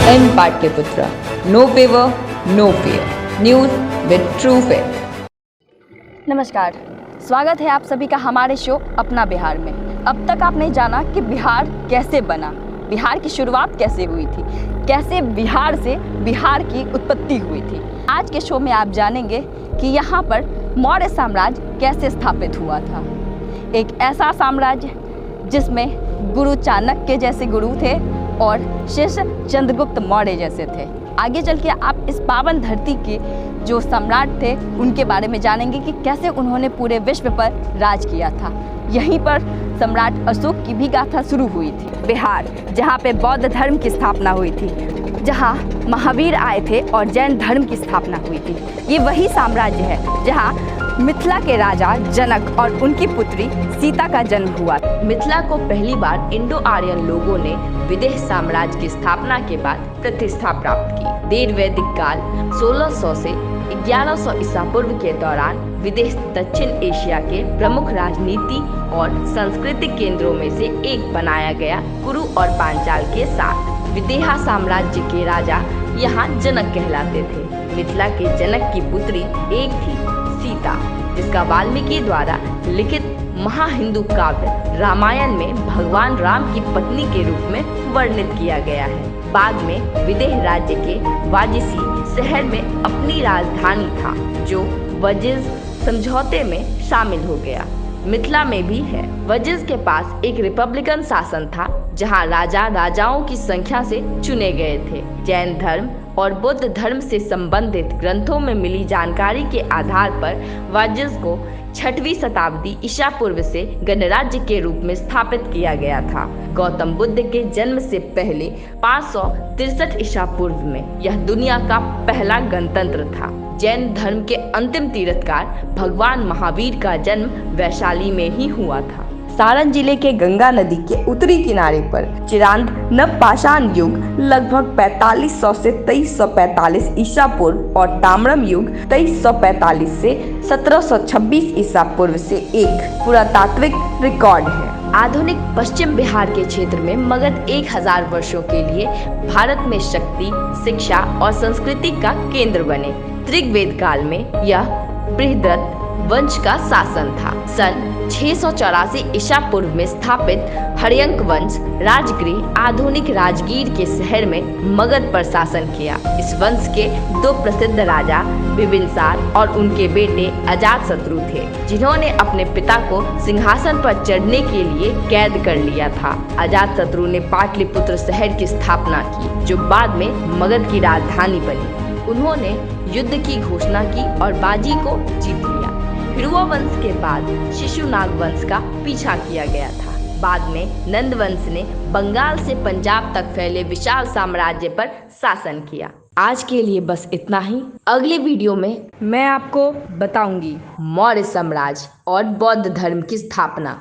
N Pataliputra, no favour no fear, news with true fair. नमस्कार, स्वागत है आप सभी का हमारे शो अपना बिहार में। अब तक आपने जाना कि बिहार कैसे बना, बिहार की शुरुआत कैसे हुई थी, कैसे बिहार से बिहार की उत्पत्ति हुई थी। आज के शो में आप जानेंगे कि यहाँ पर मौर्य साम्राज्य कैसे स्थापित हुआ था। एक ऐसा साम्राज्य जिसमें गुरु चाणक्य जैसे गुरु थे और शिष्य चंद्रगुप्त मौर्य जैसे थे। आगे चल के आप इस पावन धरती के जो सम्राट थे उनके बारे में जानेंगे कि कैसे उन्होंने पूरे विश्व पर राज किया था। यहीं पर सम्राट अशोक की भी गाथा शुरू हुई थी। बिहार, जहाँ पे बौद्ध धर्म की स्थापना हुई थी, जहाँ महावीर आए थे और जैन धर्म की स्थापना हुई थी। ये वही साम्राज्य है जहाँ मिथिला के राजा जनक और उनकी पुत्री सीता का जन्म हुआ। मिथिला को पहली बार इंडो आर्यन लोगों ने विदेह साम्राज्य की स्थापना के बाद प्रतिष्ठा प्राप्त की। देर वैदिक काल 1600 से 1100 ईसा पूर्व के दौरान विदेह दक्षिण एशिया के प्रमुख राजनीति और सांस्कृतिक केंद्रों में से एक बनाया गया। कुरु और पांचाल के साथ विदेहा साम्राज्य के राजा यहाँ जनक कहलाते थे। मिथिला के जनक की पुत्री एक थी सीता, जिसका वाल्मीकि द्वारा लिखित महाहिंदू काव्य रामायण में भगवान राम की पत्नी के रूप में वर्णित किया गया है। बाद में विदेह राज्य के वाजिसी शहर में अपनी राजधानी था, जो वजिज समझौते में शामिल हो गया। मिथिला में भी है। वजिज के पास एक रिपब्लिकन शासन था, जहां राजा राजाओं की संख्या से चुने गए थे। जैन धर्म और बुद्ध धर्म से संबंधित ग्रंथों में मिली जानकारी के आधार पर वाजिज को 6वीं शताब्दी ईसा पूर्व से गणराज्य के रूप में स्थापित किया गया था। गौतम बुद्ध के जन्म से पहले 563 ईसा पूर्व में यह दुनिया का पहला गणतंत्र था। जैन धर्म के अंतिम तीर्थकार भगवान महावीर का जन्म वैशाली में ही हुआ था। सारण जिले के गंगा नदी के उत्तरी किनारे पर चिरांद नवपाषाण युग लगभग 4500 से 2345 ईसा पूर्व और ताम्रम युग 2345 से 1726 ईसा पूर्व से एक पुरातात्विक रिकॉर्ड है। आधुनिक पश्चिम बिहार के क्षेत्र में मगध 1000 वर्षों के लिए भारत में शक्ति, शिक्षा और संस्कृति का केंद्र बने। ऋग्वेद काल में यह बृहद्रथ वंश का शासन था। सन 684 ईसा पूर्व में स्थापित हर्यंक वंश राजगृह आधुनिक राजगीर के शहर में मगध पर शासन किया। इस वंश के 2 प्रसिद्ध राजा बिंबिसार और उनके बेटे अजातशत्रु थे, जिन्होंने अपने पिता को सिंहासन पर चढ़ने के लिए कैद कर लिया था। अजातशत्रु ने पाटलिपुत्र शहर की स्थापना की, जो बाद में मगध की राजधानी बनी। उन्होंने युद्ध की घोषणा की और बाजी को जीत लिया। हिरुवा वंश के बाद शिशुनाग वंश का पीछा किया गया था। बाद में नंद वंश ने बंगाल से पंजाब तक फैले विशाल साम्राज्य पर शासन किया। आज के लिए बस इतना ही। अगले वीडियो में मैं आपको बताऊंगी मौर्य साम्राज्य और बौद्ध धर्म की स्थापना।